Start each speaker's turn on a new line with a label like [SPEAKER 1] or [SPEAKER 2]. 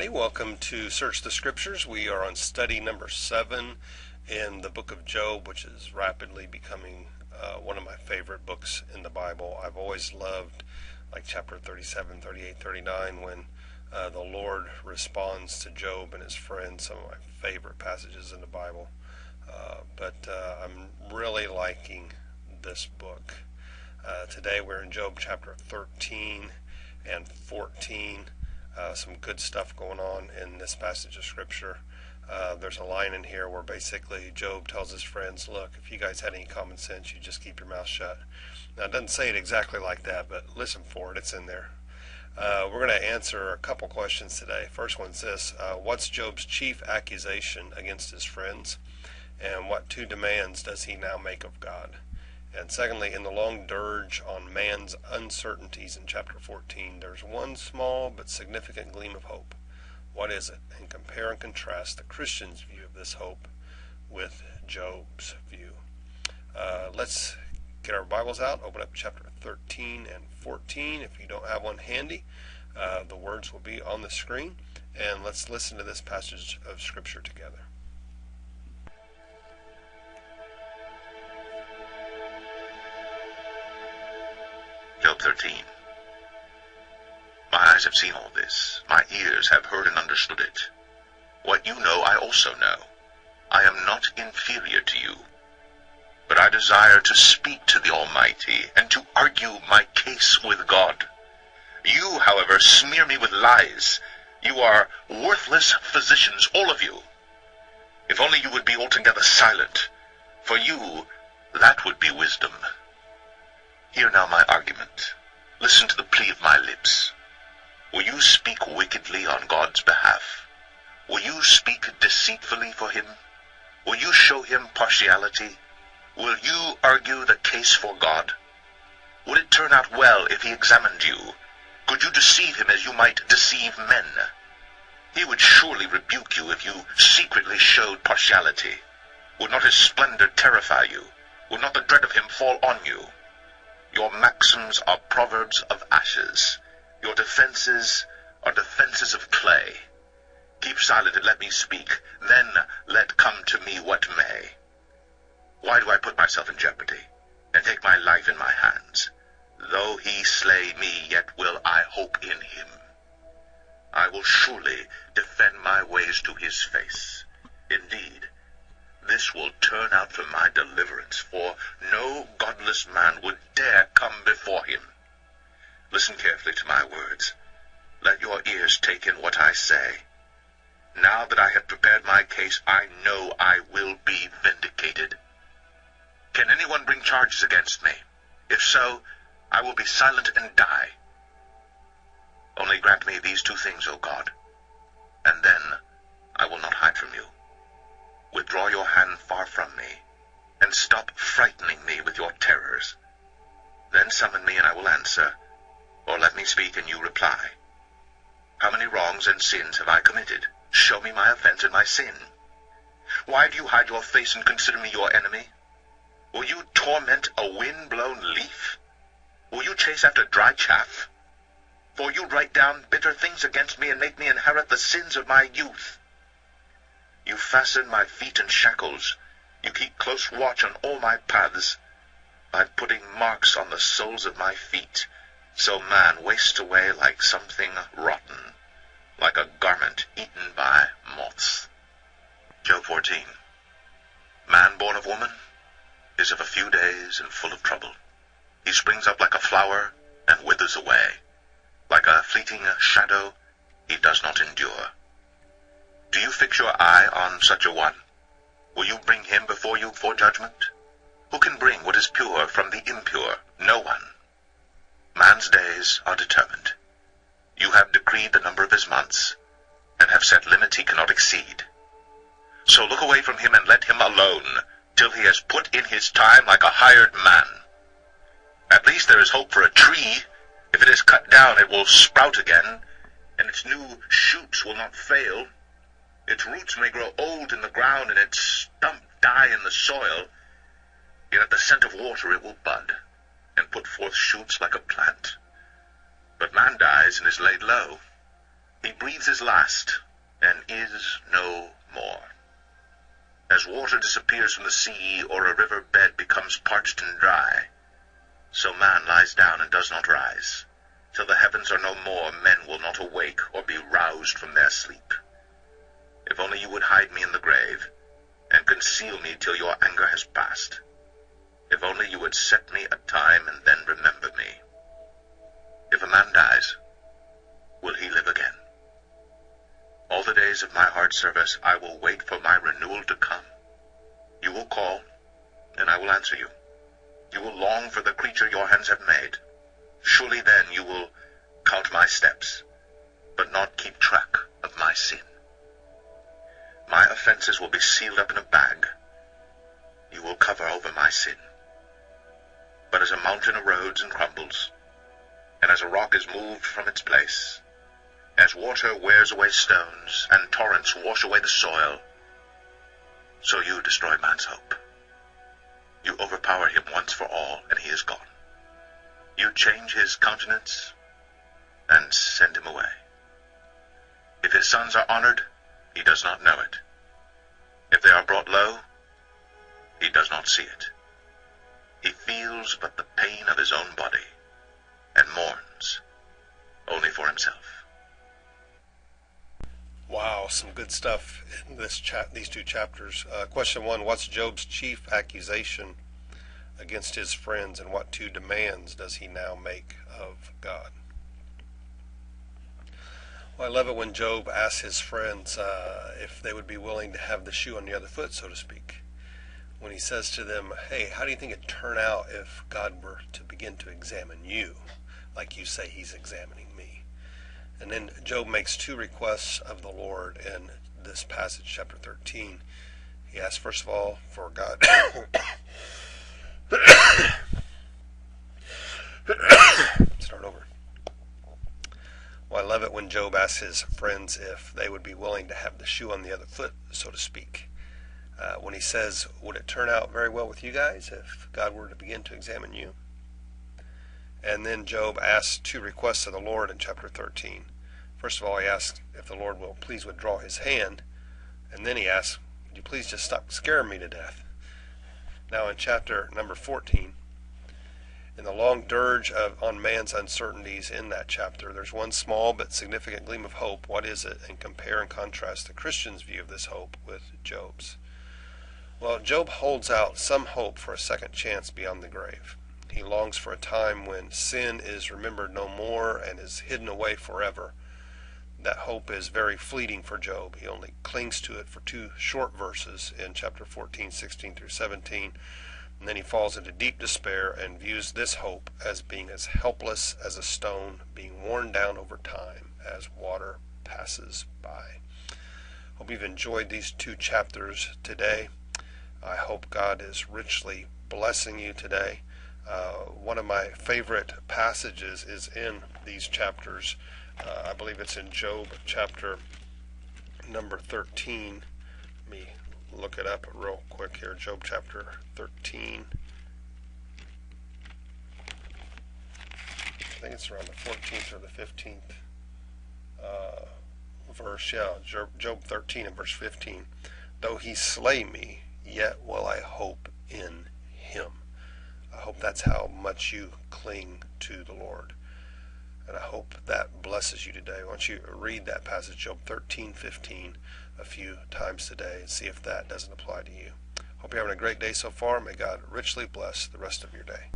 [SPEAKER 1] everybody. Welcome to Search the Scriptures. We are on study number 7 in the book of Job, which is rapidly becoming one of my favorite books in the Bible. I've always loved like chapter 37, 38, 39 when the Lord responds to Job and his friends, some of my favorite passages in the Bible. But I'm really liking this book. Today we're in Job chapter 13 and 14. Some good stuff going on in this passage of Scripture. There's a line in here where basically Job tells his friends, look, if you guys had any common sense, you just keep your mouth shut. Now, it doesn't say it exactly like that, but listen for it. It's in there. We're going to answer a couple questions today. First one's this. What's Job's chief accusation against his friends? And what two demands does he now make of God? And secondly, in the long dirge on man's uncertainties in chapter 14, there's one small but significant gleam of hope. What is it? And compare and contrast the Christian's view of this hope with Job's view. Let's get our Bibles out, open up chapter 13 and 14. If you don't have one handy, the words will be on the screen. And let's listen to this passage of Scripture together.
[SPEAKER 2] Job 13. My eyes have seen all this. My ears have heard and understood it. What you know, I also know. I am not inferior to you. But I desire to speak to the Almighty and to argue my case with God. You, however, smear me with lies. You are worthless physicians, all of you. If only you would be altogether silent. For you, that would be wisdom. Hear now my argument. Listen to the plea of my lips. Will you speak wickedly on God's behalf? Will you speak deceitfully for him? Will you show him partiality? Will you argue the case for God? Would it turn out well if he examined you? Could you deceive him as you might deceive men? He would surely rebuke you if you secretly showed partiality. Would not his splendor terrify you? Would not the dread of him fall on you? Your maxims are proverbs of ashes. Your defenses are defenses of clay. Keep silent and let me speak. Then let come to me what may. Why do I put myself in jeopardy and take my life in my hands? Though he slay me, yet will I hope in him. I will surely defend my ways to his face. Indeed, this will turn out for my deliverance, for no godless man would dare come before him. Listen carefully to my words. Let your ears take in what I say. Now that I have prepared my case, I know I will be vindicated. Can anyone bring charges against me? If so, I will be silent and die. Only grant me these two things, O God, and then I will not hide from you. Withdraw your hand far from me, and stop frightening me with your terrors. Then summon me, and I will answer, or let me speak, and you reply. How many wrongs and sins have I committed? Show me my offense and my sin. Why do you hide your face and consider me your enemy? Will you torment a wind-blown leaf? Will you chase after dry chaff? For you write down bitter things against me and make me inherit the sins of my youth. You fasten my feet in shackles. You keep close watch on all my paths, by putting marks on the soles of my feet, so man wastes away like something rotten, like a garment eaten by moths. Job 14. Man born of woman is of a few days and full of trouble. He springs up like a flower and withers away. Like a fleeting shadow, he does not endure. Do you fix your eye on such a one? Will you bring him before you for judgment? Who can bring what is pure from the impure? No one. Man's days are determined. You have decreed the number of his months, and have set limits he cannot exceed. So look away from him and let him alone, till he has put in his time like a hired man. At least there is hope for a tree. If it is cut down, it will sprout again, and its new shoots will not fail. Its roots may grow old in the ground, and its stump die in the soil. Yet at the scent of water it will bud, and put forth shoots like a plant. But man dies and is laid low. He breathes his last, and is no more. As water disappears from the sea, or a river bed becomes parched and dry, so man lies down and does not rise. Till the heavens are no more, men will not awake or be roused from their sleep. If only you would hide me in the grave, and conceal me till your anger has passed. If only you would set me a time and then remember me. If a man dies, will he live again? All the days of my hard service I will wait for my renewal to come. You will call, and I will answer you. You will long for the creature your hands have made. Surely then you will count my steps, but not keep track of my sin. My offenses will be sealed up in a bag. You will cover over my sin. But as a mountain erodes and crumbles, and as a rock is moved from its place, as water wears away stones, and torrents wash away the soil, so you destroy man's hope. You overpower him once for all, and he is gone. You change his countenance, and send him away. If his sons are honored, he does not know it. If they are brought low, he does not see it. He feels but the pain of his own body, and mourns only for himself.
[SPEAKER 1] Wow, some good stuff in these two chapters. Question 1, what's Job's chief accusation against his friends, and what two demands does he now make of God? Well, I love it when Job asks his friends if they would be willing to have the shoe on the other foot, so to speak. When he says to them, hey, how do you think it'd turn out if God were to begin to examine you, like you say he's examining me? And then Job makes two requests of the Lord in this passage, chapter 13. He asks, first of all, for God. Start over. Well, I love it when Job asks his friends if they would be willing to have the shoe on the other foot, so to speak. When he says, would it turn out very well with you guys if God were to begin to examine you? And then Job asks two requests of the Lord in chapter 13. First of all, he asks if the Lord will please withdraw his hand. And then he asks, would you please just stop scaring me to death? Now in chapter number 14, in the long dirge on man's uncertainties in that chapter, there's one small but significant gleam of hope. What is it? And compare and contrast the Christian's view of this hope with Job's. Well, Job holds out some hope for a second chance beyond the grave. He longs for a time when sin is remembered no more and is hidden away forever. That hope is very fleeting for Job. He only clings to it for two short verses in chapter 14, 16 through 17. And then he falls into deep despair and views this hope as being as helpless as a stone being worn down over time as water passes by. Hope you've enjoyed these two chapters today. I hope God is richly blessing you today. One of my favorite passages is in these chapters. I believe it's in Job chapter number 13. Let me look it up real quick here. Job chapter 13. I think it's around the 14th or the 15th verse. Yeah, Job 13 and verse 15. Though he slay me, yet will I hope in him. I hope that's how much you cling to the Lord. And I hope that blesses you today. Why don't you read that passage, Job 13:15, a few times today and see if that doesn't apply to you. Hope you're having a great day so far. May God richly bless the rest of your day.